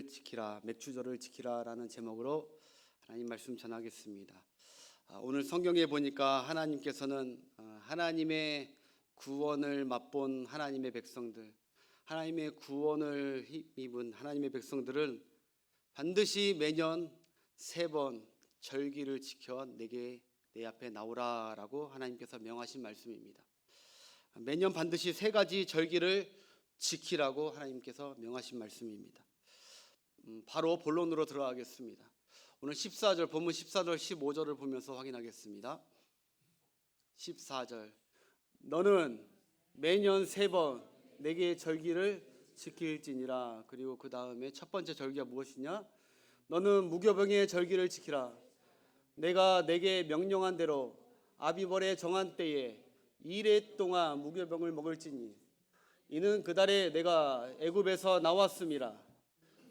유월절을 지키라, 맥주절을 지키라라는 제목으로 하나님 말씀 전하겠습니다. 오늘 성경에 보니까 하나님께서는 하나님의 구원을 맛본 하나님의 백성들, 하나님의 구원을 입은 하나님의 백성들은 반드시 매년 3번 절기를 지켜 내 앞에 나오라라고 하나님께서 명하신 말씀입니다. 매년 반드시 3가지 절기를 지키라고 하나님께서 명하신 말씀입니다. 바로 본론으로 들어가겠습니다. 오늘 14절, 본문 14절 15절을 보면서 확인하겠습니다. 14절, 너는 매년 3번 내게 절기를 지킬지니라. 그리고 그 다음에 첫 번째 절기가 무엇이냐? 너는 무교병의 절기를 지키라. 내가 내게 명령한 대로 아비벌의 정한 때에 2일 동안 무교병을 먹을지니 이는 그달에 내가 애굽에서 나왔음이라.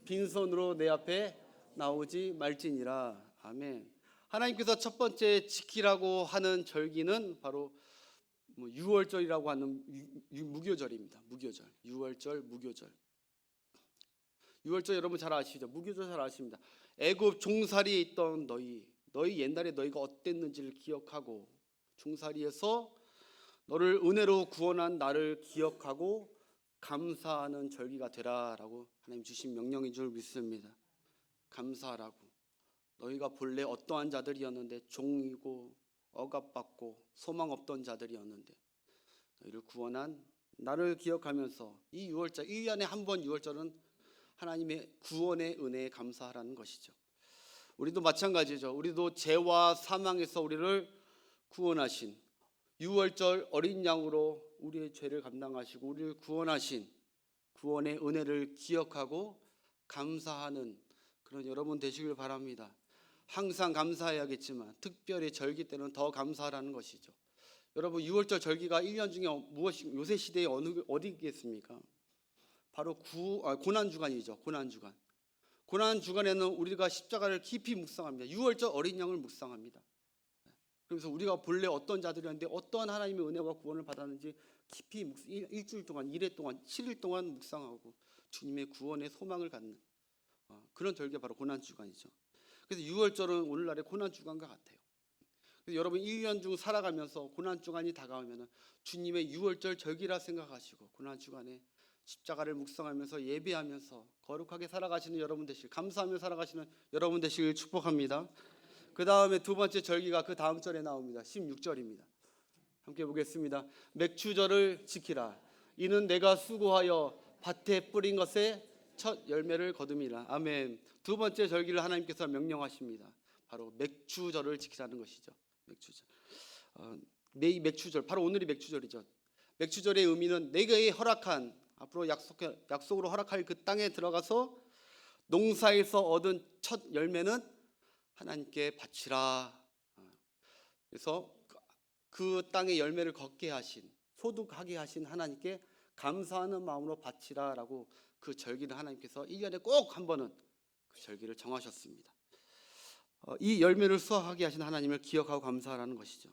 빈손으로 내 앞에 나오지 말지니라. 아멘. 하나님께서 첫 번째 지키라고 하는 절기는 바로 유월절이라고 하는 무교절입니다. 무교절, 유월절, 무교절. 유월절 여러분 잘 아시죠? 무교절 잘 아십니다. 애굽 종살이에 있던 너희 옛날에 너희가 어땠는지를 기억하고 종살이에서 너를 은혜로 구원한 나를 기억하고 감사하는 절기가 되라라고 하나님 주신 명령인 줄 믿습니다. 감사하라고. 너희가 본래 어떠한 자들이었는데 종이고 억압받고 소망 없던 자들이었는데 너희를 구원한 나를 기억하면서 이 유월절 1년에 한 번 유월절은 하나님의 구원의 은혜에 감사하라는 것이죠. 우리도 마찬가지죠. 우리도 죄와 사망에서 우리를 구원하신 유월절 어린 양으로 우리의 죄를 감당하시고 우리를 구원하신 구원의 은혜를 기억하고 감사하는 그런 여러분 되시길 바랍니다. 항상 감사해야겠지만 특별히 절기 때는 더 감사하라는 것이죠. 여러분 유월절 절기가 1년 중에 무엇이 요새 시대에 어디 있겠습니까? 바로 고난주간이죠. 고난주간. 고난주간에는 우리가 십자가를 깊이 묵상합니다. 유월절 어린 양을 묵상합니다. 그래서 우리가 본래 어떤 자들이었는데 어떠한 하나님의 은혜와 구원을 받았는지 깊이 일주일 동안, 1회 동안, 7일 동안 묵상하고 주님의 구원의 소망을 갖는 그런 절기가 바로 고난주간이죠. 그래서 유월절은 오늘날의 고난주간과 같아요. 그래서 여러분 1년 중 살아가면서 고난주간이 다가오면 주님의 유월절 절기라 생각하시고 고난주간에 십자가를 묵상하면서 예배하면서 거룩하게 살아가시는 여러분 되시길, 감사하며 살아가시는 여러분 되시길 축복합니다. 그 다음에 두 번째 절기가 그 다음 절에 나옵니다. 16절입니다. 함께 보겠습니다. 맥주절을 지키라. 이는 내가 수고하여 밭에 뿌린 것에 첫 열매를 거둠이라. 아멘. 두 번째 절기를 하나님께서 명령하십니다. 바로 맥주절을 지키라는 것이죠. 맥주절. 이 맥주절, 바로 오늘이 맥주절이죠. 맥주절의 의미는 내게 허락한 앞으로 약속으로 허락할 그 땅에 들어가서 농사에서 얻은 첫 열매는 하나님께 바치라. 그래서 그 땅의 열매를 걷게 하신, 소득하게 하신 하나님께 감사하는 마음으로 바치라라고 그 절기를 하나님께서 1년에 꼭 한 번은 그 절기를 정하셨습니다. 이 열매를 수확하게 하신 하나님을 기억하고 감사하라는 것이죠.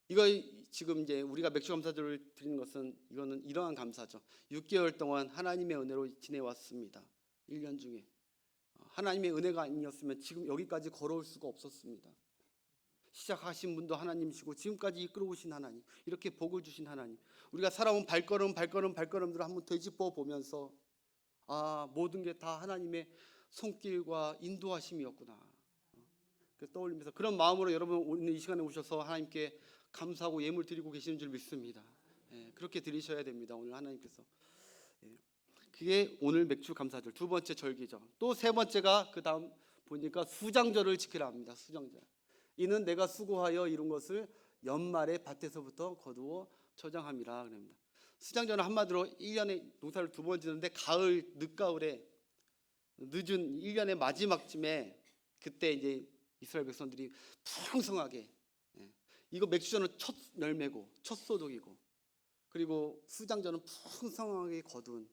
이거 지금 이제 우리가 맥주 감사절을 드리는 것은 이거는 이러한 감사죠. 6개월 동안 하나님의 은혜로 지내왔습니다. 1년 중에 하나님의 은혜가 아니었으면 지금 여기까지 걸어올 수가 없었습니다. 시작하신 분도 하나님이시고 지금까지 이끌어오신 하나님, 이렇게 복을 주신 하나님, 우리가 살아온 발걸음들을 한번 되짚어 보면서 모든 게 다 하나님의 손길과 인도하심이었구나 떠올리면서 그런 마음으로 여러분 오늘 이 시간에 오셔서 하나님께 감사하고 예물 드리고 계시는 줄 믿습니다. 그렇게 드리셔야 됩니다. 오늘 하나님께서. 그게 오늘 맥주 감사절 두 번째 절기죠. 또 세 번째가 그 다음 보니까 수장절을 지키라 합니다. 수장절. 이는 내가 수고하여 이룬 것을 연말에 밭에서부터 거두어 저장함이라 그럽니다. 수장절은 한마디로 1년에 농사를 2번 지는데 가을, 늦가을에 늦은 1년의 마지막쯤에 그때 이제 이스라엘 백성들이 풍성하게 이거 맥주전은 첫 열매고 첫 소득이고 그리고 수장전은 풍성하게 거둔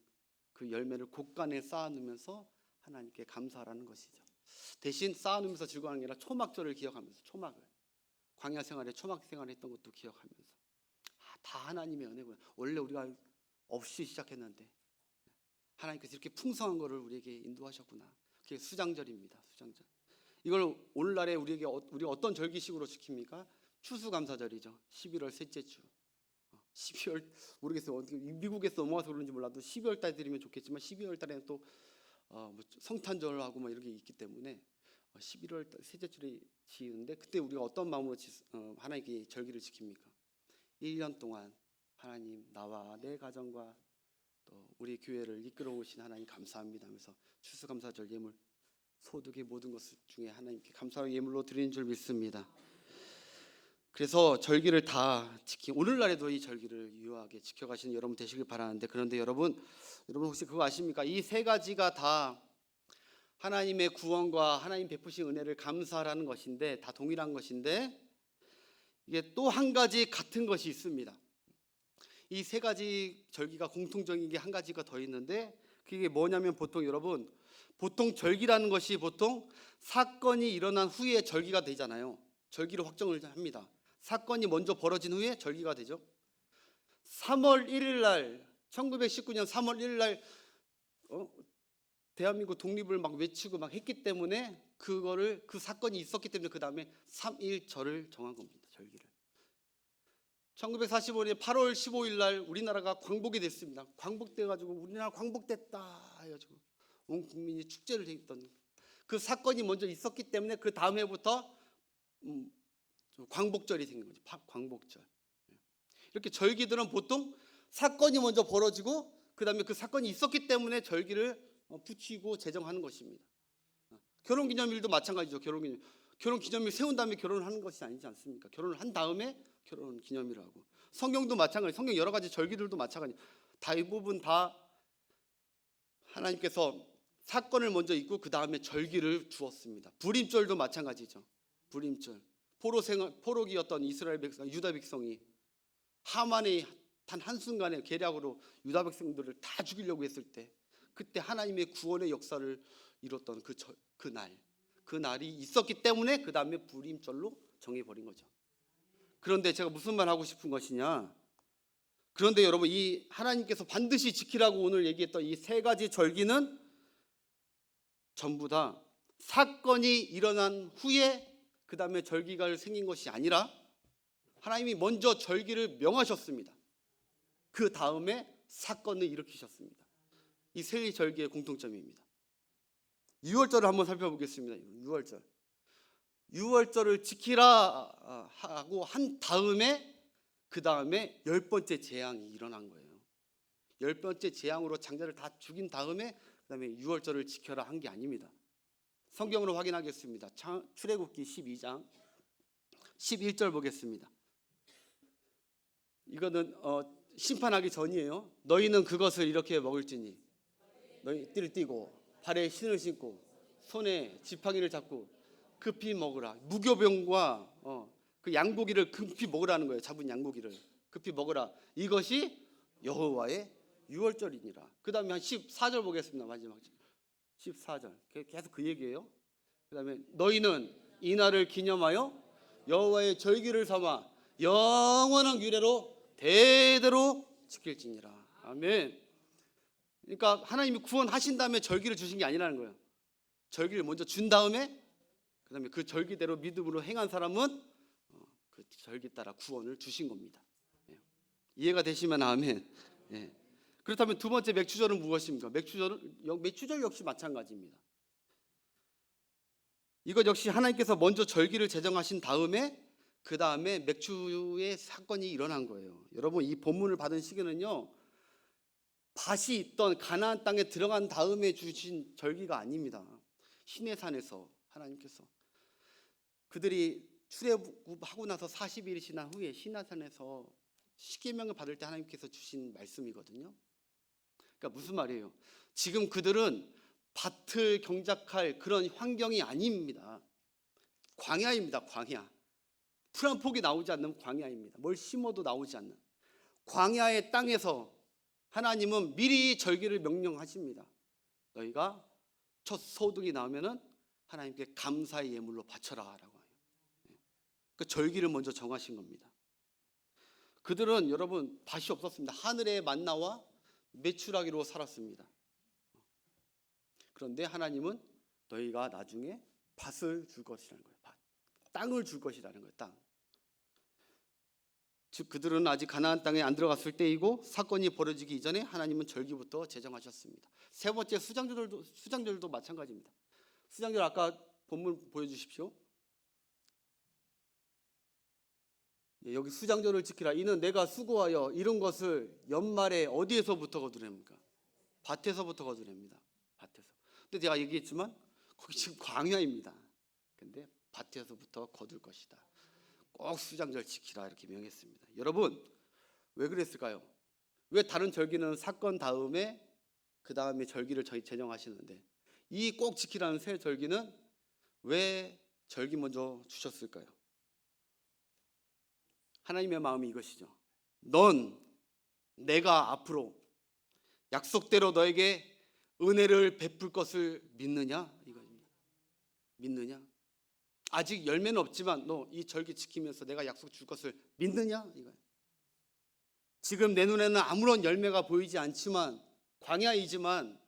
그 열매를 곳간에 쌓아놓으면서 하나님께 감사하라는 것이죠. 대신 쌓아놓으면서 즐거워하는 게 아니라 초막절을 기억하면서 초막을 광야 생활에 초막 생활을 했던 것도 기억하면서 다 하나님의 은혜구나. 원래 우리가 없이 시작했는데 하나님께서 이렇게 풍성한 것을 우리에게 인도하셨구나. 그게 수장절입니다. 수장절. 이걸 오늘날에 우리가 어떤 절기식으로 지킵니까? 추수감사절이죠. 11월 셋째 주. 12월 모르겠어요. 어떻게 미국에서 넘어와서 그런지 몰라도 12월 달 드리면 좋겠지만 12월 달에는 또 뭐 성탄절하고 뭐 이런 게 있기 때문에 11월 달 셋째 주에 지는데 그때 우리가 어떤 마음으로 하나님께 절기를 지킵니까? 1년 동안 하나님 나와 내 가정과 또 우리 교회를 이끌어 오신 하나님 감사합니다 하면서 추수감사절 예물 소득의 모든 것 중에 하나님께 감사의 예물로 드리는 줄 믿습니다. 그래서 절기를 다 오늘날에도 이 절기를 유효하게 지켜가시는 여러분 되시길 바라는데, 그런데 여러분 혹시 그거 아십니까? 이 세 가지가 다 하나님의 구원과 하나님 베푸신 은혜를 감사하라는 것인데, 다 동일한 것인데, 이게 또 한 가지 같은 것이 있습니다. 이 세 가지 절기가 공통적인 게 한 가지가 더 있는데, 그게 뭐냐면 보통 절기라는 것이 보통 사건이 일어난 후에 절기가 되잖아요. 절기로 확정을 합니다. 사건이 먼저 벌어진 후에 절기가 되죠. 3월 1일 날 1919년 3월 1일 날 대한민국 독립을 막 외치고 막 했기 때문에 그 사건이 있었기 때문에 그 다음에 3.1절을 정한 겁니다. 절기를. 1945년 8월 15일 날 우리나라가 광복이 됐습니다. 광복돼가지고 우리나라 광복됐다 해가지고 온 국민이 축제를 했던 그 사건이 먼저 있었기 때문에 그 다음 해부터 광복절이 생긴 거죠. 광복절. 이렇게 절기들은 보통 사건이 먼저 벌어지고 그 다음에 그 사건이 있었기 때문에 절기를 붙이고 제정하는 것입니다. 결혼기념일도 마찬가지죠. 결혼기념일 세운 다음에 결혼을 하는 것이 아니지 않습니까? 결혼을 한 다음에 결혼기념일을 하고, 성경도 마찬가지. 성경 여러 가지 절기들도 마찬가지. 대부분 다 하나님께서 사건을 먼저 있고 그 다음에 절기를 주었습니다. 불임절도 마찬가지죠. 불임절. 포로기였던 이스라엘 백성, 유다 백성이 하만의 단 한순간에 계략으로 유다 백성들을 다 죽이려고 했을 때, 그때 하나님의 구원의 역사를 이뤘던 그 날이 있었기 때문에 그 다음에 불임절로 정해버린 거죠. 그런데 제가 무슨 말 하고 싶은 것이냐, 그런데 여러분 이 하나님께서 반드시 지키라고 오늘 얘기했던 이 세 가지 절기는 전부 다 사건이 일어난 후에 그 다음에 절기가 생긴 것이 아니라 하나님이 먼저 절기를 명하셨습니다. 그 다음에 사건을 일으키셨습니다. 이 세 절기의 공통점입니다. 유월절을 한번 살펴보겠습니다. 유월절을 지키라 하고 한 다음에 그 다음에 10번째 재앙이 일어난 거예요. 10번째 재앙으로 장자를 다 죽인 다음에 그 다음에 유월절을 지켜라 한 게 아닙니다. 성경으로 확인하겠습니다. 출애굽기 12장 11절 보겠습니다. 이거는 심판하기 전이에요. 너희는 그것을 이렇게 먹을지니 너희 띠를 띠고 발에 신을 신고 손에 지팡이를 잡고 급히 먹으라. 무교병과 그 양고기를 급히 먹으라는 거예요. 잡은 양고기를 급히 먹으라. 이것이 여호와의 유월절이니라. 그 다음에 한 14절 보겠습니다. 마지막 14절 계속 그 얘기예요. 그 다음에 너희는 이 날을 기념하여 여호와의 절기를 삼아 영원한 규례로 대대로 지킬지니라. 아멘. 그러니까 하나님이 구원하신 다음에 절기를 주신 게 아니라는 거예요. 절기를 먼저 준 다음에 그 다음에 그 절기대로 믿음으로 행한 사람은 그 절기 따라 구원을 주신 겁니다. 이해가 되시면 아멘. 그렇다면 두 번째 맥추절은 무엇입니까? 맥추절 역시 마찬가지입니다. 이것 역시 하나님께서 먼저 절기를 제정하신 다음에 그 다음에 맥추의 사건이 일어난 거예요. 여러분 이 본문을 받은 시기는요, 밭이 있던 가나안 땅에 들어간 다음에 주신 절기가 아닙니다. 시내산에서 하나님께서 그들이 출애굽하고 나서 40일이 지난 후에 시내산에서 십계명을 받을 때 하나님께서 주신 말씀이거든요. 그러니까 무슨 말이에요? 지금 그들은 밭을 경작할 그런 환경이 아닙니다. 광야입니다. 광야. 풀 한 폭이 나오지 않는 광야입니다. 뭘 심어도 나오지 않는 광야의 땅에서 하나님은 미리 절기를 명령하십니다. 너희가 첫 소득이 나오면은 하나님께 감사의 예물로 바쳐라라고 해요. 그 절기를 먼저 정하신 겁니다. 그들은 여러분 밭이 없었습니다. 하늘의 만나와 메추라기로 살았습니다. 그런데 하나님은 너희가 나중에 밭을 줄 것이라는 거예요. 밭. 땅을 줄 것이라는 거예요. 땅. 즉 그들은 아직 가나안 땅에 안 들어갔을 때이고 사건이 벌어지기 이전에 하나님은 절기부터 제정하셨습니다. 세 번째 수장절도 마찬가지입니다. 수장절 아까 본문 보여주십시오. 여기 수장절을 지키라. 이는 내가 수고하여 이룬 것을 연말에 어디에서부터 거두렵니까? 밭에서부터 거두렵니다. 밭에서. 근데 제가 얘기했지만 거기 지금 광야입니다. 근데 밭에서부터 거둘 것이다. 꼭 수장절 지키라 이렇게 명했습니다. 여러분 왜 그랬을까요? 왜 다른 절기는 사건 다음에 그 다음에 절기를 저희 제정하시는데 이 꼭 지키라는 새 절기는 왜 절기 먼저 주셨을까요? 하나님의 마음이 이것이죠. 넌 내가 앞으로 약속대로 너에게 은혜를 베풀 것을 믿느냐? 이거입니다. 믿느냐? 아직 열매는 없지만 너 이 절기 지키면서 내가 약속 줄 것을 믿느냐? 이거예요. 지금 내 눈에는 아무런 열매가 보이지 않지만 광야이지만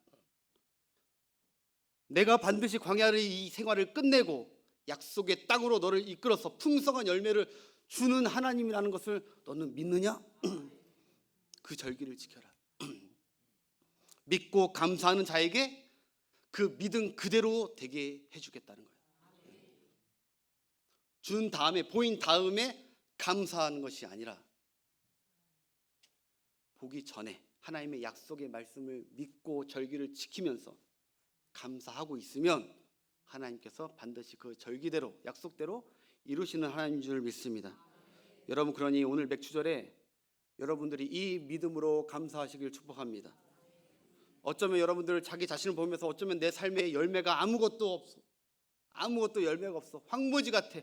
내가 반드시 광야의 이 생활을 끝내고 약속의 땅으로 너를 이끌어서 풍성한 열매를 주는 하나님이라는 것을 너는 믿느냐? 그 절기를 지켜라. 믿고 감사하는 자에게 그 믿음 그대로 되게 해주겠다는 거예요. 준 다음에 보인 다음에 감사하는 것이 아니라 보기 전에 하나님의 약속의 말씀을 믿고 절기를 지키면서 감사하고 있으면 하나님께서 반드시 그 절기대로 약속대로 이루시는 하나님인 줄 믿습니다. 여러분 그러니 오늘 맥주절에 여러분들이 이 믿음으로 감사하시길 축복합니다. 어쩌면 여러분들 자기 자신을 보면서 어쩌면 내 삶에 열매가 아무것도 없어. 아무것도 열매가 없어. 황무지 같아.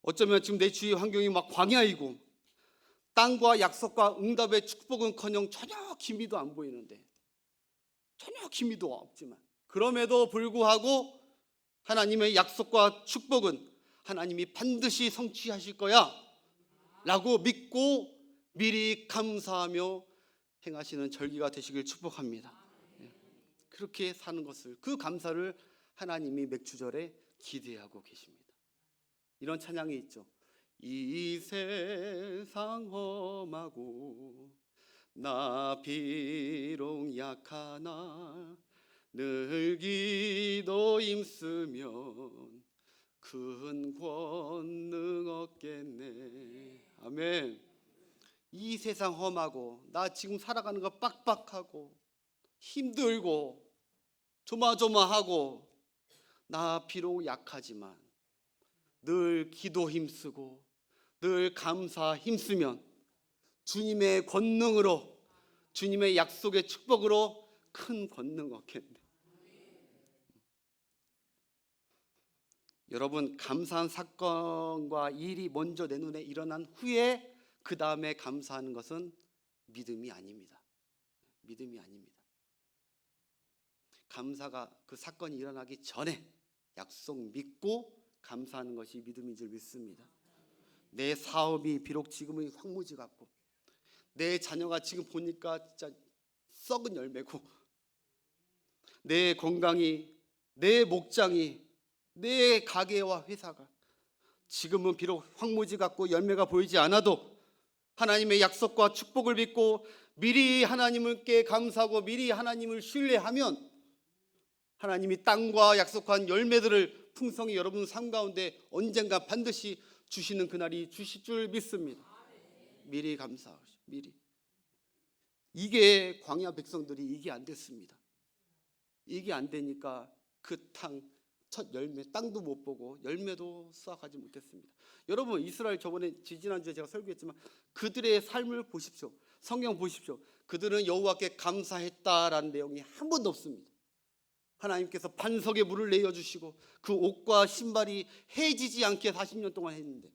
어쩌면 지금 내 주위 환경이 막 광야이고 땅과 약속과 응답의 축복은커녕 전혀 기미도 안 보이는데 전혀 기미도 없지만 그럼에도 불구하고 하나님의 약속과 축복은 하나님이 반드시 성취하실 거야 라고 믿고 미리 감사하며 행하시는 절기가 되시길 축복합니다. 그렇게 사는 것을 그 감사를 하나님이 맥주절에 기대하고 계십니다. 이런 찬양이 있죠. 이 세상 험하고 나 비록 약하나 늘 기도 힘쓰면 큰 권능 얻겠네. 아멘. 이 세상 험하고 나 지금 살아가는 거 빡빡하고 힘들고 조마조마하고 나 비록 약하지만 늘 기도 힘쓰고 늘 감사 힘쓰면 주님의 권능으로 주님의 약속의 축복으로 큰 권능 얻겠네. 여러분 감사한 사건과 일이 먼저 내 눈에 일어난 후에 그 다음에 감사하는 것은 믿음이 아닙니다. 믿음이 아닙니다. 감사가 그 사건이 일어나기 전에 약속 믿고 감사하는 것이 믿음인 줄 믿습니다. 내 사업이 비록 지금은 황무지 같고 내 자녀가 지금 보니까 진짜 썩은 열매고 내 건강이 내 목장이 내 가게와 회사가 지금은 비록 황무지 같고 열매가 보이지 않아도 하나님의 약속과 축복을 믿고 미리 하나님께 감사하고 미리 하나님을 신뢰하면 하나님이 땅과 약속한 열매들을 풍성히 여러분 삶 가운데 언젠가 반드시 주시는 그날이 주실 줄 믿습니다. 미리 감사하시오. 미리. 이게 광야 백성들이 이게 안 됐습니다. 이게 안 되니까 그 첫 열매 땅도 못 보고 열매도 수확하지 못했습니다. 여러분 이스라엘 저번에 지난주에 제가 설교했지만 그들의 삶을 보십시오. 성경 보십시오. 그들은 여호와께 감사했다라는 내용이 한 번도 없습니다. 하나님께서 반석에 물을 내어주시고 그 옷과 신발이 해지지 않게 40년 동안 했는데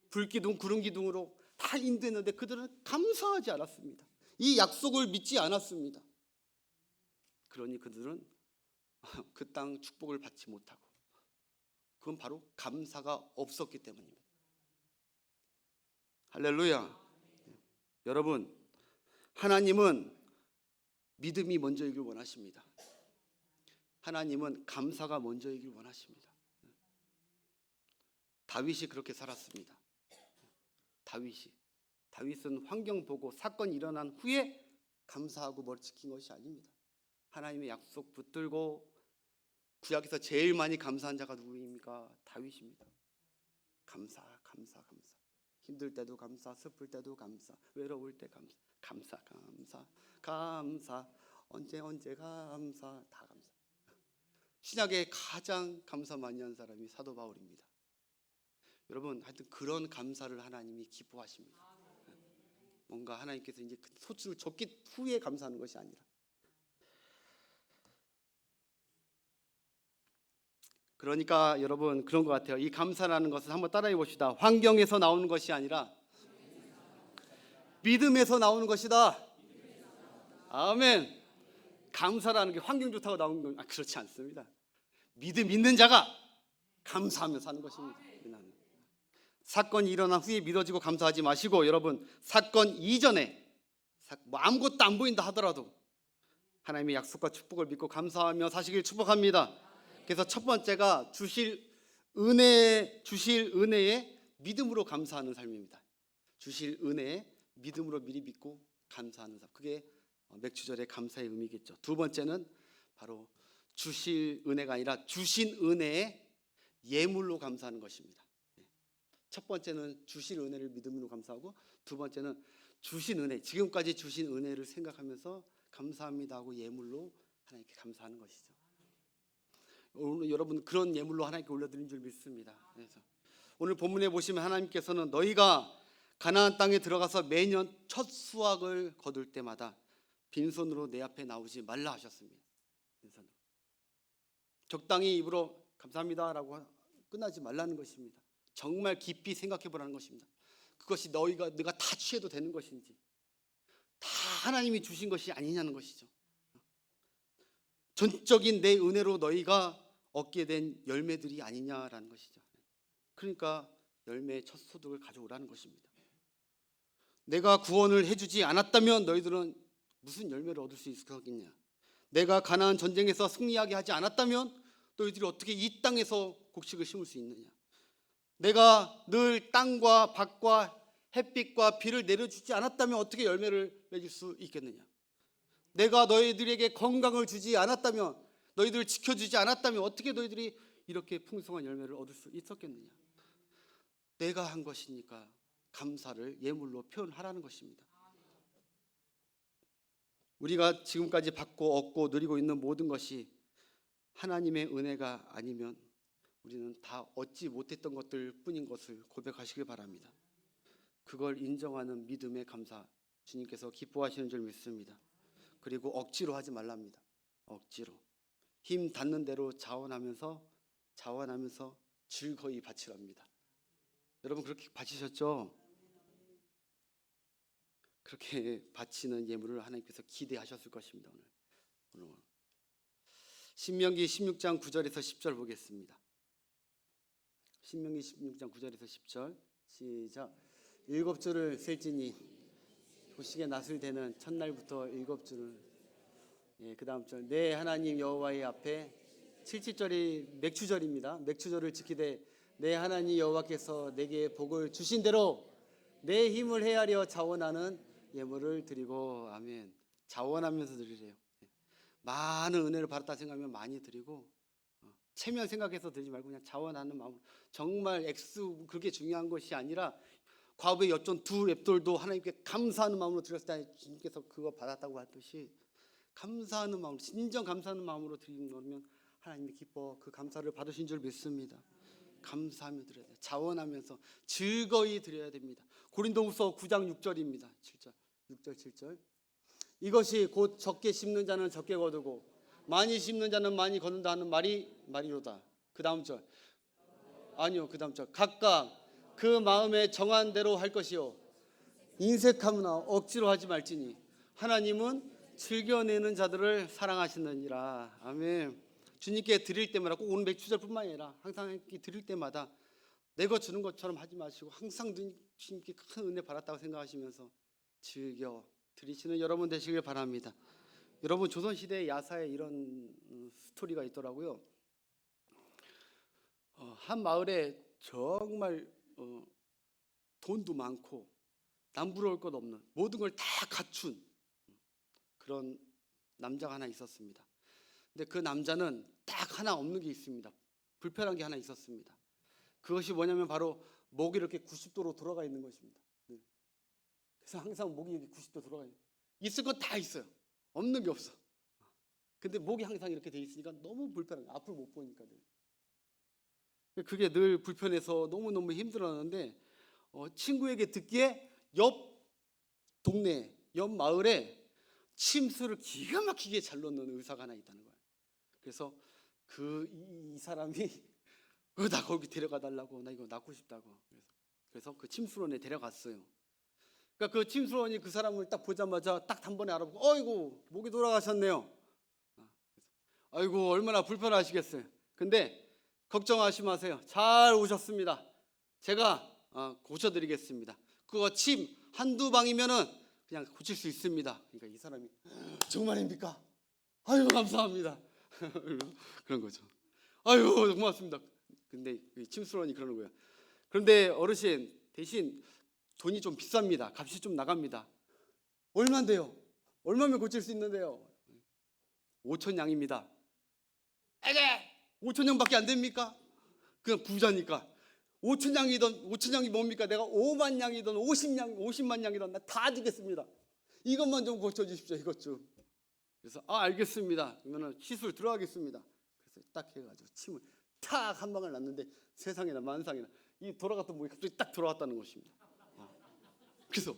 불기둥 구름기둥으로 다 인도했는데 그들은 감사하지 않았습니다. 이 약속을 믿지 않았습니다. 그러니 그들은 그 땅 축복을 받지 못하고 그건 바로 감사가 없었기 때문입니다. 할렐루야. 여러분 하나님은 믿음이 먼저이길 원하십니다. 하나님은 감사가 먼저이길 원하십니다. 다윗이 그렇게 살았습니다. 다윗은 환경 보고 사건이 일어난 후에 감사하고 머리 지킨 것이 아닙니다. 하나님의 약속 붙들고 구약에서 제일 많이 감사한 자가 누구입니까? 다윗입니다. 감사. 힘들 때도 감사, 슬플 때도 감사, 외로울 때 감사. 언제 감사, 다 감사. 신약에 가장 감사 많이 한 사람이 사도 바울입니다. 여러분, 하여튼 그런 감사를 하나님이 기뻐하십니다. 뭔가 하나님께서 이제 소출을 줬기 후에 감사하는 것이 아니라. 그러니까 여러분 그런 것 같아요. 이 감사라는 것을 한번 따라해 봅시다. 환경에서 나오는 것이 아니라 믿음에서 나오는 것이다. 아멘. 감사라는 게 환경 좋다고 나오는 건 그렇지 않습니다. 믿음 있는 자가 감사하며 사는 것입니다. 사건이 일어난 후에 미뤄지고 감사하지 마시고, 여러분 사건 이전에 아무것도 안 보인다 하더라도 하나님의 약속과 축복을 믿고 감사하며 사시길 축복합니다. 그래서 첫 번째가 주실 은혜에 믿음으로 감사하는 삶입니다. 주실 은혜에 믿음으로 미리 믿고 감사하는 삶. 그게 맥주절의 감사의 의미겠죠. 두 번째는 바로 주실 은혜가 아니라 주신 은혜에 예물로 감사하는 것입니다. 첫 번째는 주실 은혜를 믿음으로 감사하고, 두 번째는 주신 은혜, 지금까지 주신 은혜를 생각하면서 감사합니다 하고 예물로 하나님께 감사하는 것이죠. 오늘 여러분 그런 예물로 하나님께 올려드린 줄 믿습니다. 그래서 오늘 본문에 보시면 하나님께서는 너희가 가나안 땅에 들어가서 매년 첫 수확을 거둘 때마다 빈손으로 내 앞에 나오지 말라 하셨습니다. 빈손으로. 적당히 입으로 감사합니다라고 끝나지 말라는 것입니다. 정말 깊이 생각해 보라는 것입니다. 그것이 내가 다 취해도 되는 것인지, 다 하나님이 주신 것이 아니냐는 것이죠. 전적인 내 은혜로 너희가 얻게 된 열매들이 아니냐라는 것이죠. 그러니까 열매의 첫 소득을 가져오라는 것입니다. 내가 구원을 해주지 않았다면 너희들은 무슨 열매를 얻을 수 있었겠냐? 내가 가나안 전쟁에서 승리하게 하지 않았다면 너희들이 어떻게 이 땅에서 곡식을 심을 수 있느냐? 내가 늘 땅과 밭과 햇빛과 비를 내려주지 않았다면 어떻게 열매를 맺을 수 있겠느냐? 내가 너희들에게 건강을 주지 않았다면, 너희들을 지켜주지 않았다면 어떻게 너희들이 이렇게 풍성한 열매를 얻을 수 있었겠느냐? 내가 한 것이니까 감사를 예물로 표현하라는 것입니다. 우리가 지금까지 받고 얻고 누리고 있는 모든 것이 하나님의 은혜가 아니면 우리는 다 얻지 못했던 것들 뿐인 것을 고백하시길 바랍니다. 그걸 인정하는 믿음의 감사, 주님께서 기뻐하시는 줄 믿습니다. 그리고 억지로 하지 말랍니다. 억지로 힘 닿는 대로 자원하면서 즐거이 바치랍니다. 여러분 그렇게 바치셨죠? 그렇게 바치는 예물을 하나님께서 기대하셨을 것입니다. 오늘 신명기 16장 9절에서 10절 보겠습니다. 신명기 16장 9절에서 10절 시작. 7주를 셀지니 보시기에 낫을 대는 첫날부터 7주를, 그 다음 절, 내 하나님 여호와의 앞에 7절이 맥주절입니다. 맥주절을 지키되 내 하나님 여호와께서 내게 복을 주신 대로 내 힘을 헤아려 자원하는 예물을 드리고. 아멘. 자원하면서 드리래요. 많은 은혜를 받았다 생각하면 많이 드리고, 체면 생각해서 드리지 말고 그냥 자원하는 마음. 정말 액수 그렇게 중요한 것이 아니라 과부의 엿전 두 랩돌도 하나님께 감사하는 마음으로 드렸을 때 주님께서 그거 받았다고 하듯이 감사하는 마음, 진정 감사하는 마음으로 드리는 거면 하나님이 기뻐 그 감사를 받으신 줄 믿습니다. 감사하며 드려야 돼요. 자원하면서 즐거이 드려야 됩니다. 고린도후서 9장 6절입니다. 6절 7절. 이것이 곧 적게 심는 자는 적게 거두고 많이 심는 자는 많이 거둔다 하는 말이로다. 그 다음 절. 각각 그 마음에 정한 대로 할 것이요 인색하거나 억지로 하지 말지니 하나님은 즐겨내는 자들을 사랑하시느니라. 아멘. 주님께 드릴 때마다, 꼭 오늘 맥주절뿐만 아니라 항상 드릴 때마다 내가 주는 것처럼 하지 마시고 항상 주님께 큰 은혜 받았다고 생각하시면서 즐겨 드리시는 여러분 되시길 바랍니다. 여러분 조선시대 야사에 이런 스토리가 있더라고요. 한 마을에 정말 돈도 많고 남부러울 것 없는 모든 걸 다 갖춘 그런 남자가 하나 있었습니다. 근데 그 남자는 딱 하나 없는 게 있습니다. 불편한 게 하나 있었습니다. 그것이 뭐냐면 바로 목이 이렇게 90도로 돌아가 있는 것입니다. 그래서 항상 목이 이렇게 90도 돌아가 있는. 있을 건 다 있어요. 없는 게 없어. 근데 목이 항상 이렇게 돼 있으니까 너무 불편한 거예요. 앞을 못 보니까 늘. 그게 늘 불편해서 너무너무 힘들었는데 친구에게 듣기에 옆 동네, 옆 마을에 침수를 기가 막히게 잘 넣는 의사가 하나 있다는 거예요. 그래서 이 사람이 나 거기 데려가 달라고, 나 이거 낳고 싶다고. 그래서 그 침수원에 데려갔어요. 그러니까 그 침수원이 그 사람을 딱 보자마자 딱 단번에 알아보고, 어이구 목이 돌아가셨네요. 아이고 얼마나 불편하시겠어요. 근데 걱정하지 마세요. 잘 오셨습니다. 제가 고쳐드리겠습니다. 그거 침 한두 방이면은 그냥 고칠 수 있습니다. 그러니까 이 사람이 정말입니까? 아유 감사합니다. 그런 거죠. 아유 고맙습니다. 근데 침수원이 그러는 거예요. 그런데 어르신 대신 돈이 좀 비쌉니다. 값이 좀 나갑니다. 얼마인데요? 얼마면 고칠 수 있는데요? 5,000냥입니다. 에게 5,000냥밖에 안 됩니까? 그냥 부자니까. 5,000냥이 뭡니까? 내가 5만 냥이든 50만 냥이든 나 다 주겠습니다. 이것만 좀 고쳐주십시오. 이것 좀. 그래서 알겠습니다. 그러면 시술 들어가겠습니다. 그래서 딱 해가지고 침을 탁 한 방울 났는데 세상에나 만상에나 이 돌아갔던 목이 갑자기 딱 돌아왔다는 것입니다. 그래서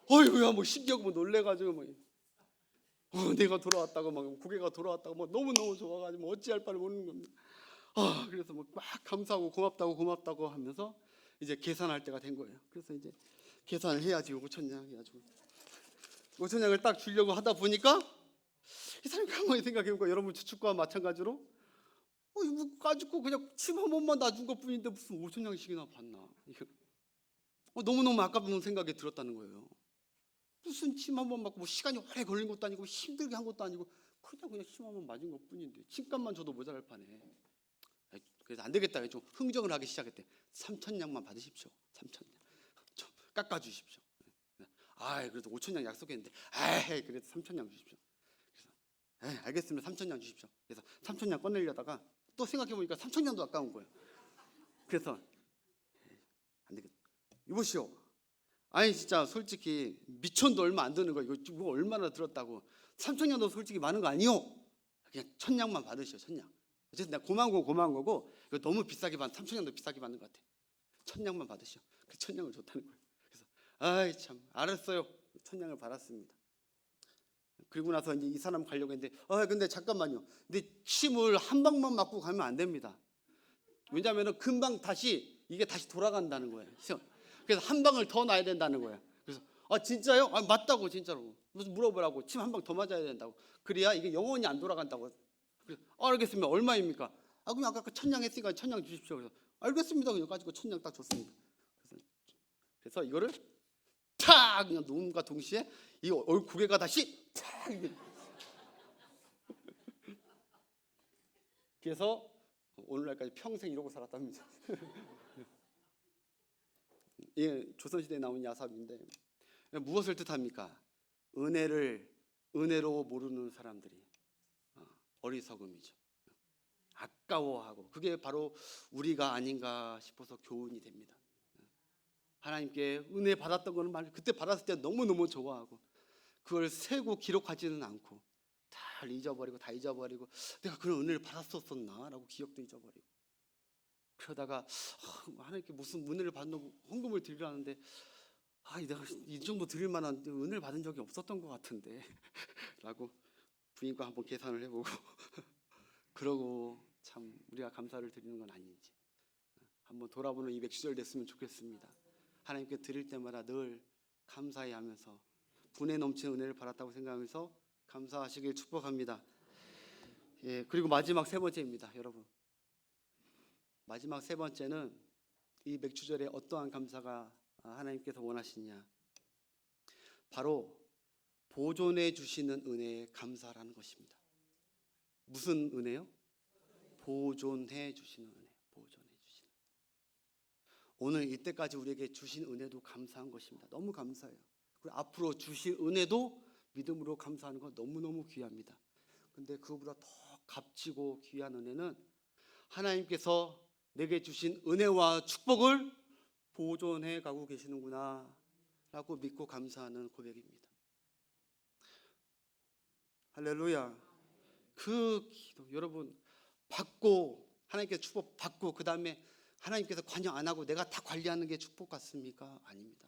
어이구야 뭐 신기하고 뭐 놀래가지고 뭐 내가 돌아왔다고 막 고개가 돌아왔다고 뭐 너무너무 좋아가지고 뭐 어찌할 바를 모르는 겁니다. 그래서 뭐 막 감사하고 고맙다고 하면서 이제 계산할 때가 된 거예요. 그래서 이제 계산을 해야지 5,000냥 해가지고 5,000냥을 딱 주려고 하다 보니까 이 사람이 가만히 생각해보니까 여러분 축구와 마찬가지로 이거 가지고 그냥 침 한 번만 놔준 것뿐인데 무슨 5,000냥씩이나 받나. 너무너무 아깝다는 생각이 들었다는 거예요. 무슨 침 한 번 맞고 뭐 시간이 오래 걸린 것도 아니고 힘들게 한 것도 아니고 그냥 침 한 번 맞은 것뿐인데 침값만 줘도 모자랄 판에. 그래서 안 되겠다. 좀 흥정을 하기 시작했대. 3,000냥만 받으십시오. 3,000냥 좀 깎아주십시오. 그래도 5,000냥 약속했는데 그래도 3,000냥 주십시오. 그래서 알겠습니다. 3,000냥 주십시오. 그래서 3,000냥 꺼내려다가 또 생각해보니까 3,000냥도 아까운 거예요. 그래서 안 되겠다. 이보시오. 아니 진짜 솔직히 미천도 얼마 안 드는 거 이거 뭐 얼마나 들었다고 3,000냥도 솔직히 많은 거 아니요. 그냥 1,000냥만 받으시오. 1,000냥. 어쨌든 내가 고마운 거고 이거 너무 비싸게 받는 3,000냥도 비싸게 받는 것 같아. 1,000냥만 받으시오. 그 1,000냥을 줬다는 거예요. 그래서 참 알았어요. 1,000냥을 받았습니다. 그리고 나서 이제 이 사람 가려고 했는데 근데 잠깐만요. 근데 침을 한 방만 맞고 가면 안 됩니다. 왜냐하면 금방 이게 다시 돌아간다는 거예요. 그래서 한 방을 더 놔야 된다는 거예요. 그래서 진짜요? 맞다고 진짜로. 무슨 물어보라고. 침 한 방 더 맞아야 된다고. 그래야 이게 영원히 안 돌아간다고. 그래서 알겠습니다. 얼마입니까? 그럼 아까 1,000냥 했으니까 1,000냥 주십시오. 그래서 알겠습니다. 그냥 가지고 1,000냥 딱 줬습니다. 그래서 이거를 탁 그냥 놓음과 동시에 이 고개가 다시 탁 그래서 오늘날까지 평생 이러고 살았답니다. 조선시대에 나온 야삽인데 무엇을 뜻합니까? 은혜로 모르는 사람들이 어리석음이죠. 아까워하고 그게 바로 우리가 아닌가 싶어서 교훈이 됩니다. 하나님께 은혜 받았던 거는 그때 받았을 때 너무너무 좋아하고 그걸 세고 기록하지는 않고 다 잊어버리고 내가 그런 은혜를 받았었나 라고 기억도 잊어버리고 그러다가 하나님께 무슨 은혜를 받는 헌금을 드리라는데 내가 이 정도 드릴 만한 은혜를 받은 적이 없었던 것 같은데 라고 부인과 한번 계산을 해보고 그러고 참 우리가 감사를 드리는 건 아닌지 한번 돌아보는 이 맥주절 됐으면 좋겠습니다. 하나님께 드릴 때마다 늘 감사히 하면서 분에 넘치는 은혜를 받았다고 생각하면서 감사하시길 축복합니다. 그리고 마지막 세 번째입니다. 여러분 마지막 세 번째는 이 맥주절에 어떠한 감사가 하나님께서 원하시냐 바로 보존해 주시는 은혜에 감사라는 것입니다. 무슨 은혜요? 보존해 주시는 은혜. 보존해 주시는. 오늘 이때까지 우리에게 주신 은혜도 감사한 것입니다. 너무 감사해요. 그리고 앞으로 주실 은혜도 믿음으로 감사하는 건 너무너무 귀합니다. 근데 그거보다 더 값지고 귀한 은혜는 하나님께서 내게 주신 은혜와 축복을 보존해 가고 계시는구나 라고 믿고 감사하는 고백입니다. 할렐루야. 그 기도 여러분 받고 하나님께서 축복 받고 그 다음에 하나님께서 관여 안 하고 내가 다 관리하는 게 축복 같습니까? 아닙니다.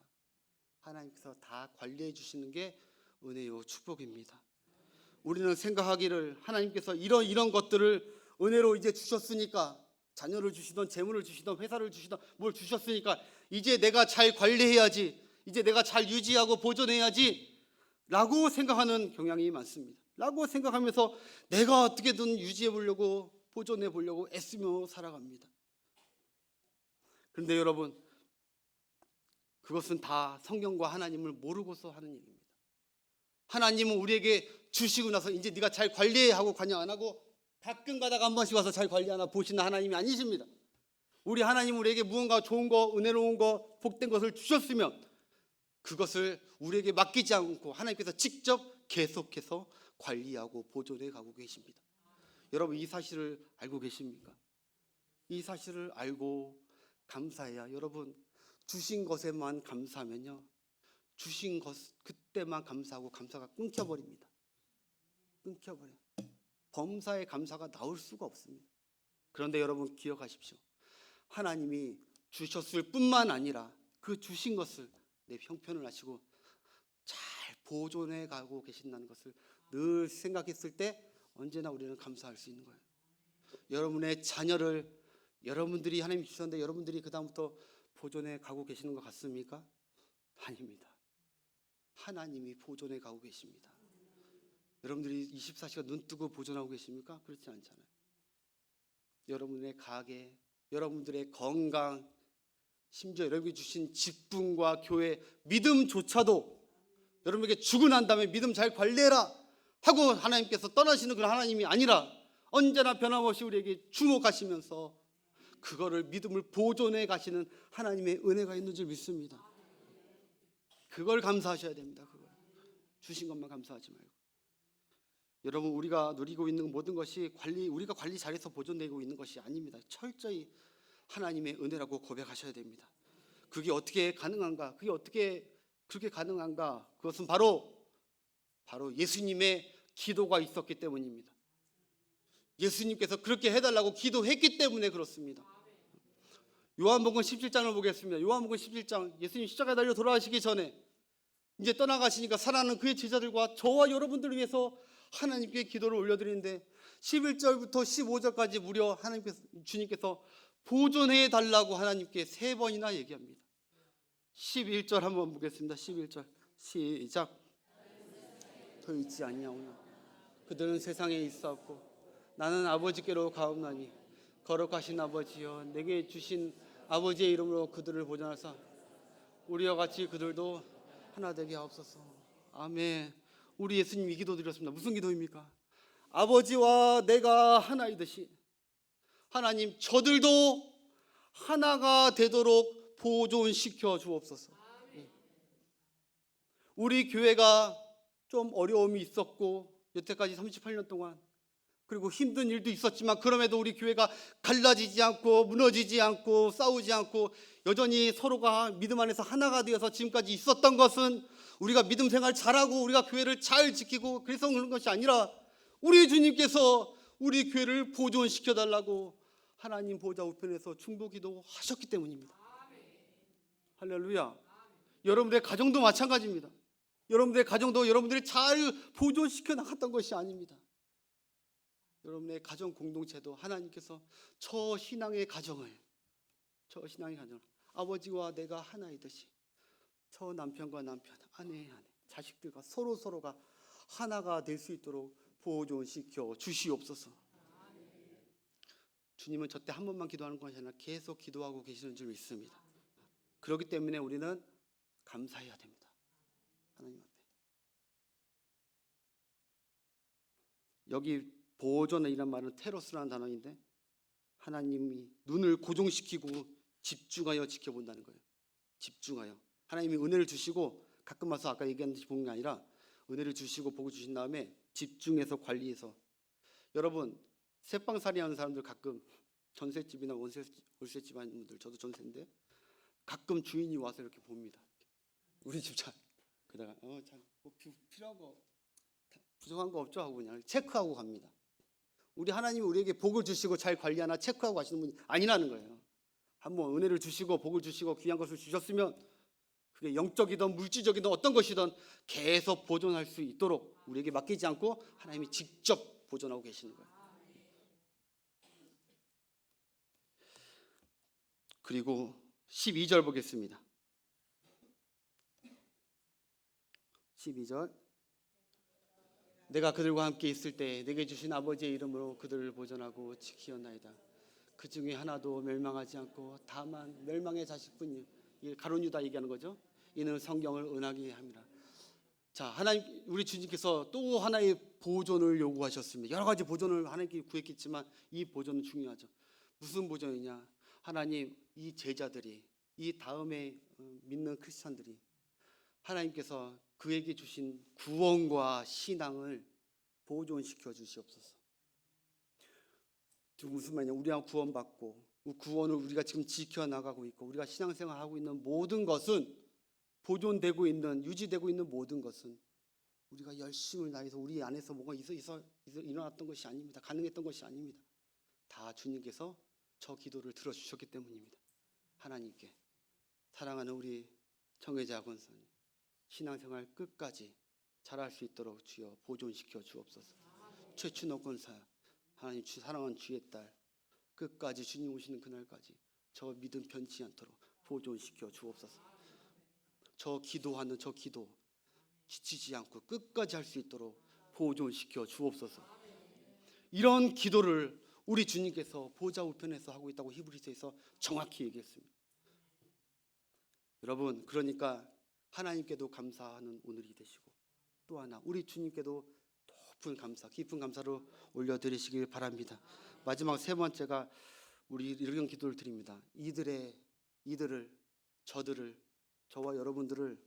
하나님께서 다 관리해 주시는 게 은혜요 축복입니다. 우리는 생각하기를 하나님께서 이런 것들을 은혜로 이제 주셨으니까 자녀를 주시던 재물을 주시던 회사를 주시던 뭘 주셨으니까 이제 내가 잘 관리해야지, 이제 내가 잘 유지하고 보존해야지 라고 생각하는 경향이 많습니다. 라고 생각하면서 내가 어떻게든 유지해 보려고 보존해 보려고 애쓰며 살아갑니다. 그런데 여러분 그것은 다 성경과 하나님을 모르고서 하는 일입니다. 하나님은 우리에게 주시고 나서 이제 네가 잘 관리해야 하고 관여 안 하고 가끔 가다가 한 번씩 와서 잘 관리하나 보시는 하나님이 아니십니다. 우리 하나님은 우리에게 무언가 좋은 거, 은혜로운 거, 복된 것을 주셨으면 그것을 우리에게 맡기지 않고 하나님께서 직접 계속해서 관리하고 보존해 가고 계십니다. 여러분 이 사실을 알고 계십니까? 이 사실을 알고 감사해야 여러분 주신 것에만 감사하면요 주신 것 그때만 감사하고 감사가 끊겨버립니다. 끊겨버려요. 범사에 감사가 나올 수가 없습니다. 그런데 여러분 기억하십시오. 하나님이 주셨을 뿐만 아니라 그 주신 것을 내 형편을 아시고 잘 보존해 가고 계신다는 것을 늘 생각했을 때 언제나 우리는 감사할 수 있는 거예요. 여러분의 자녀를 여러분들이 하나님이 주셨는데 여러분들이 그 다음부터 보존해 가고 계시는 것 같습니까? 아닙니다. 하나님이 보존해 가고 계십니다. 여러분들이 24시간 눈 뜨고 보존하고 계십니까? 그렇지 않잖아요. 여러분의 가게, 여러분들의 건강, 심지어 여러분이 주신 직분과 교회, 믿음조차도 여러분에게 주고 난 다음에 믿음 잘 관리해라 하고 하나님께서 떠나시는 그런 하나님이 아니라 언제나 변함없이 우리에게 주목하시면서 그거를 믿음을 보존해 가시는 하나님의 은혜가 있는 줄 믿습니다. 그걸 감사하셔야 됩니다. 그걸 주신 것만 감사하지 말고. 여러분 우리가 누리고 있는 모든 것이 우리가 관리 잘해서 보존되고 있는 것이 아닙니다. 철저히 하나님의 은혜라고 고백하셔야 됩니다. 그게 어떻게 가능한가? 그게 어떻게 그렇게 가능한가? 그것은 바로 예수님의 기도가 있었기 때문입니다. 예수님께서 그렇게 해달라고 기도했기 때문에 그렇습니다. 요한복음 17장을 보겠습니다. 요한복음 17장 예수님 십자가에 달려 돌아가시기 전에 이제 떠나가시니까 사랑하는 그의 제자들과 저와 여러분들을 위해서 하나님께 기도를 올려드리는데 11절부터 15절까지 무려 주님께서 보존해 달라고 하나님께 3번이나 얘기합니다. 11절 한번 보겠습니다. 11절 시작. 더 있지 아니하오나 그들은 세상에 있었고 나는 아버지께로 가옵나니 거룩하신 아버지여 내게 주신 아버지의 이름으로 그들을 보존하사 우리와 같이 그들도 하나 되게 하옵소서. 아멘. 우리 예수님 이 기도 드렸습니다. 무슨 기도입니까? 아버지와 내가 하나이듯이 하나님 저들도 하나가 되도록 보존시켜 주옵소서. 우리 교회가 좀 어려움이 있었고 여태까지 38년 동안 그리고 힘든 일도 있었지만 그럼에도 우리 교회가 갈라지지 않고 무너지지 않고 싸우지 않고 여전히 서로가 믿음 안에서 하나가 되어서 지금까지 있었던 것은 우리가 믿음 생활 잘하고 우리가 교회를 잘 지키고 그래서 그런 것이 아니라 우리 주님께서 우리 교회를 보존시켜달라고 하나님 보좌 우편에서 중보기도 하셨기 때문입니다. 할렐루야. 여러분들의 가정도 마찬가지입니다. 여러분들의 가정도 여러분들이 잘 보존시켜 나갔던 것이 아닙니다. 여러분의 가정 공동체도 하나님께서 저 신앙의 가정을 아버지와 내가 하나이듯이 저 남편과 남편, 아내, 자식들과 서로가 하나가 될 수 있도록 보존시켜 주시옵소서. 주님은 저 때 한 번만 기도하는 것이 아니라 계속 기도하고 계시는 줄 믿습니다. 그렇기 때문에 우리는 감사해야 됩니다. 하나님 앞에. 여기 보존이란 말은 테로스라는 단어인데 하나님이 눈을 고정시키고 집중하여 지켜본다는 거예요. 집중하여. 하나님이 은혜를 주시고 가끔 와서 아까 얘기한 듯이 보는 게 아니라 은혜를 주시고 복을 주신 다음에 집중해서 관리해서. 여러분 새빵살이 하는 사람들 가끔 전셋집이나 월세집 하는 분들, 저도 전세인데 가끔 주인이 와서 이렇게 봅니다. 우리 집 잘 그다가 뭐 필요한 거 부족한 거 없죠 하고 그냥 체크하고 갑니다. 우리 하나님이 우리에게 복을 주시고 잘 관리하나 체크하고 가시는 분이 아니라는 거예요. 한번 은혜를 주시고 복을 주시고 귀한 것을 주셨으면 그게 영적이든 물질적이든 어떤 것이든 계속 보존할 수 있도록 우리에게 맡기지 않고 하나님이 직접 보존하고 계시는 거예요. 그리고 12절 보겠습니다. 12절 내가 그들과 함께 있을 때 내게 주신 아버지의 이름으로 그들을 보존하고 지키었나이다. 그 중에 하나도 멸망하지 않고 다만 멸망의 자식뿐이요. 가룟 유다 얘기하는 거죠. 이는 성경을 은하게 합니다. 자, 하나님 우리 주님께서 또 하나의 보존을 요구하셨습니다. 여러 가지 보존을 하나님께 구했겠지만 이 보존은 중요하죠. 무슨 보존이냐? 하나님 이 제자들이 이 다음에 믿는 크리스찬들이 하나님께서 그에게 주신 구원과 신앙을 보존시켜 주시옵소서. 무슨 말이냐? 우리가 구원받고 구원을 우리가 지금 지켜나가고 있고 우리가 신앙생활하고 있는 모든 것은 보존되고 있는 유지되고 있는 모든 것은 우리가 열심을 다해서 우리 안에서 뭐가 일어났던 것이 아닙니다. 가능했던 것이 아닙니다. 다 주님께서 저 기도를 들어주셨기 때문입니다. 하나님께 사랑하는 우리 청해자 권사님 신앙생활 끝까지 잘할 수 있도록 주여 보존시켜 주옵소서. 최춘호 권사 하나님 사랑하는 주의 딸 끝까지 주님 오시는 그날까지 저 믿음 변치 않도록 보존시켜 주옵소서. 저 기도하는 저 기도 지치지 않고 끝까지 할 수 있도록 보존시켜 주옵소서. 이런 기도를 우리 주님께서 보좌 우편에서 하고 있다고 히브리서에서 정확히 얘기했습니다. 여러분 그러니까 하나님께도 감사하는 오늘이 되시고 또 하나 우리 주님께도 높은 감사 깊은 감사를 올려드리시길 바랍니다. 마지막 세 번째가 우리 이런 기도를 드립니다. 저와 여러분들을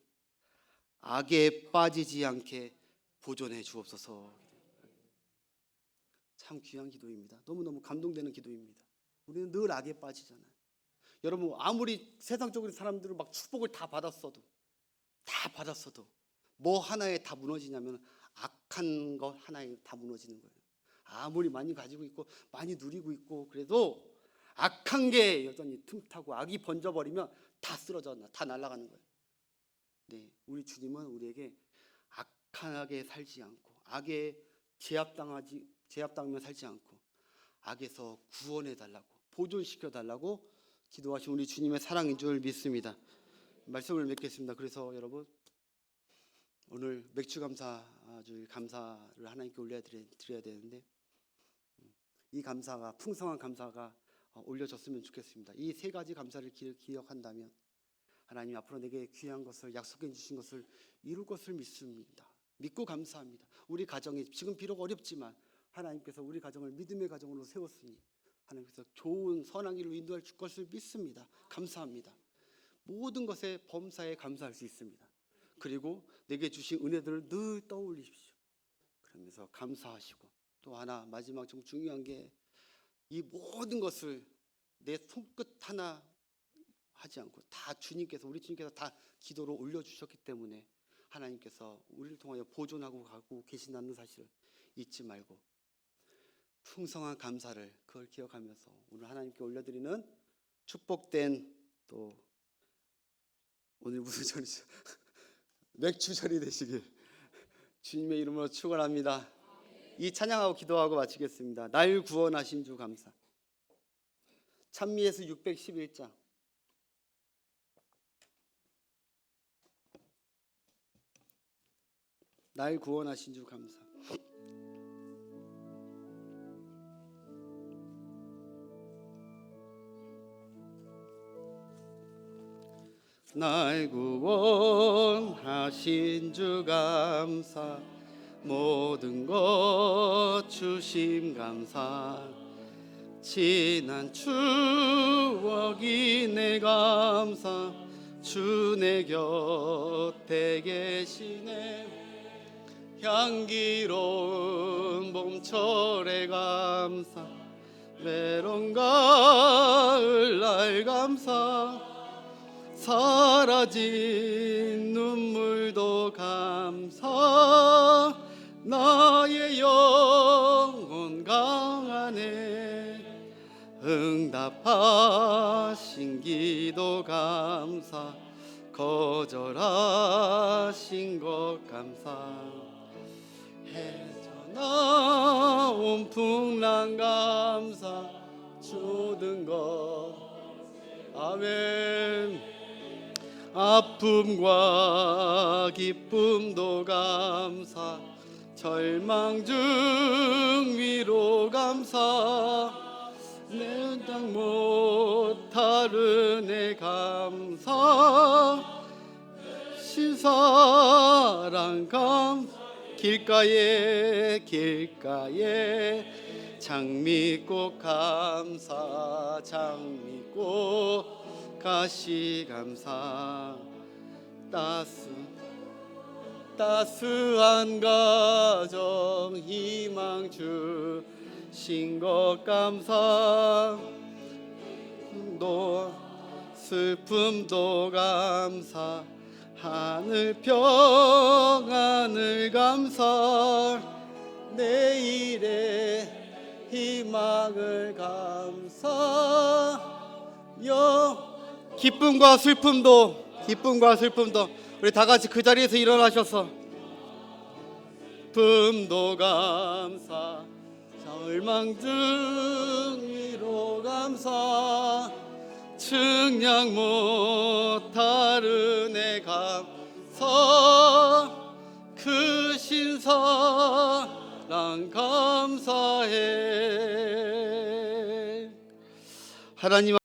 악에 빠지지 않게 보존해 주옵소서. 참 귀한 기도입니다. 너무너무 감동되는 기도입니다. 우리는 늘 악에 빠지잖아요. 여러분 아무리 세상적인 사람들은 막 축복을 다 받았어도 뭐 하나에 다 무너지냐면 악한 것 하나에 다 무너지는 거예요. 아무리 많이 가지고 있고 많이 누리고 있고 그래도 악한 게 여전히 틈타고 악이 번져버리면 다 쓰러져 다 날아가는 거예요. 네, 우리 주님은 우리에게 악하게 살지 않고 악에 제압당하면 살지 않고 악에서 구원해 달라고 보존시켜 달라고 기도하신 우리 주님의 사랑인 줄 믿습니다. 말씀을 맺겠습니다. 그래서 여러분 오늘 맥주 감사주일 감사를 하나님께 올려드려야 되는데 이 감사가 풍성한 감사가 올려졌으면 좋겠습니다. 이 세 가지 감사를 기억한다면 하나님 앞으로 내게 귀한 것을 약속해 주신 것을 이룰 것을 믿습니다. 믿고 감사합니다. 우리 가정이 지금 비록 어렵지만 하나님께서 우리 가정을 믿음의 가정으로 세웠으니 하나님께서 좋은 선한 길로 인도할 줄 것을 믿습니다. 감사합니다. 모든 것에 범사에 감사할 수 있습니다. 그리고 내게 주신 은혜들을 늘 떠올리십시오. 그러면서 감사하시고 또 하나 마지막 좀 중요한 게 이 모든 것을 내 손끝 하나 하지 않고 다 우리 주님께서 다 기도로 올려주셨기 때문에 하나님께서 우리를 통하여 보존하고 가고 계신다는 사실을 잊지 말고 풍성한 감사를 그걸 기억하면서 오늘 하나님께 올려드리는 축복된 또 오늘 무슨 절이죠? 맥주절이 되시길 주님의 이름으로 축원합니다. 이 찬양하고 기도하고 마치겠습니다. 날 구원하신 주 감사. 찬미에서 611장. 날 구원하신 주 감사. 날 구원하신 주 감사. 모든 것 주심 감사. 지난 추억이 내 감사. 주 내 곁에 계시네. 향기로운 봄철에 감사. 메론 가을날 감사. 사라진 눈물도 감사. 나의 영혼 강하네. 응답하신 기도 감사. 거절하신 것 감사. 해져나온 풍랑 감사. 주든 것 아멘. 아픔과 기쁨도 감사. 절망 중 위로 감사. 내 땅 못할 은혜 감사. 신사랑 감사. 길가에 장미꽃 감사. 장미꽃 가시 감사. 따스한 가정 희망 주신 것 감사. 슬픔도 감사. 하늘 평안을 감사. 내일의 희망을 감사. 기쁨과 슬픔도 우리 다 같이 그 자리에서 일어나셔서 품도 감사. 절망 중 위로 감사. 측량 못할 은혜 감사. 크신 사랑 감사해. 하나님